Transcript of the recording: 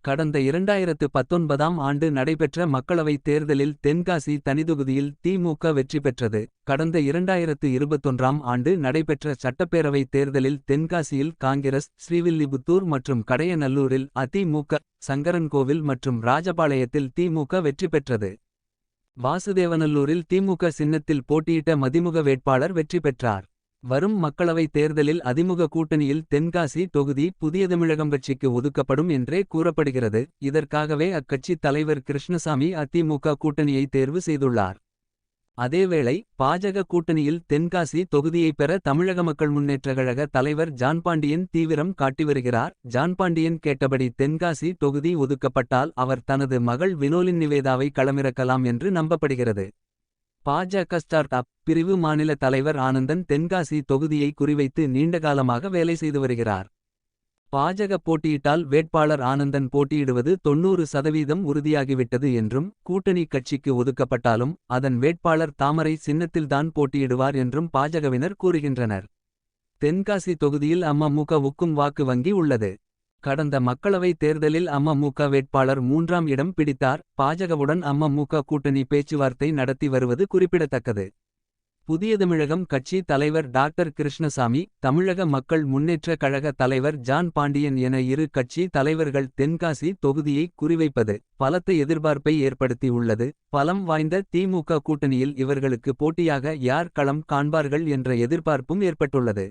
கடந்த 2019ஆம் ஆண்டு நடைபெற்ற மக்களவைத் தேர்தலில் தென்காசி தனித்தொகுதியில் திமுக வெற்றி பெற்றது. கடந்த 2021ஆம் ஆண்டு நடைபெற்ற சட்டப்பேரவைத் தேர்தலில் தென்காசியில் காங்கிரஸ், ஸ்ரீவில்லிபுத்தூர் மற்றும் கடையநல்லூரில் அதிமுக, சங்கரன்கோவில் மற்றும் ராஜபாளையத்தில் திமுக வெற்றி பெற்றது. வாசுதேவநல்லூரில் திமுக சின்னத்தில் போட்டியிட்ட மதிமுக வேட்பாளர் வெற்றி பெற்றார். வரும் மக்களவைத் தேர்தலில் அதிமுக கூட்டணியில் தென்காசி தொகுதி புதிய தமிழகம் கட்சிக்கு ஒதுக்கப்படும் என்றே கூறப்படுகிறது. இதற்காகவே அக்கட்சி தலைவர் கிருஷ்ணசாமி அதிமுக கூட்டணியை தேர்வு செய்துள்ளார். அதேவேளை பாஜக கூட்டணியில் தென்காசி தொகுதியைப் பெற தமிழக மக்கள் முன்னேற்றக் கழக தலைவர் ஜான்பாண்டியன் தீவிரம் காட்டி வருகிறார். ஜான்பாண்டியன் கேட்டபடி தென்காசி தொகுதி ஒதுக்கப்பட்டால் அவர் தனது மகள் வினோலின் நிவேதாவை களமிறக்கலாம் என்று நம்பப்படுகிறது. பாஜக ஸ்டார்ட் அப் பிரிவு மாநில தலைவர் ஆனந்தன் தென்காசி தொகுதியை குறிவைத்து நீண்டகாலமாக வேலை செய்து வருகிறார். பாஜக போட்டியிட்டால் வேட்பாளர் ஆனந்தன் போட்டியிடுவது 90% உறுதியாகிவிட்டது என்றும், கூட்டணி கட்சிக்கு ஒதுக்கப்பட்டாலும் அதன் வேட்பாளர் தாமரை சின்னத்தில்தான் போட்டியிடுவார் என்றும் பாஜகவினர் கூறுகின்றனர். தென்காசி தொகுதியில் அமமுகவுக்கும் வாக்கு வங்கி உள்ளது. கடந்த மக்களவைத் தேர்தலில் அமமுக வேட்பாளர் 3ஆம் இடம் பிடித்தார். பாஜகவுடன் அமமுக கூட்டணி பேச்சுவார்த்தை நடத்தி வருவது குறிப்பிடத்தக்கது. புதிய தமிழகம் கட்சி தலைவர் டாக்டர் கிருஷ்ணசாமி, தமிழக மக்கள் முன்னேற்றக் கழக தலைவர் ஜான் பாண்டியன் என இரு கட்சி தலைவர்கள் தென்காசி தொகுதியை குறிவைப்பது பலத்த எதிர்பார்ப்பை ஏற்படுத்தி உள்ளது. பலம் வாய்ந்த திமுக கூட்டணியில் இவர்களுக்கு போட்டியாக யார் களம் காண்பார்கள் என்ற எதிர்பார்ப்பும் ஏற்பட்டுள்ளது.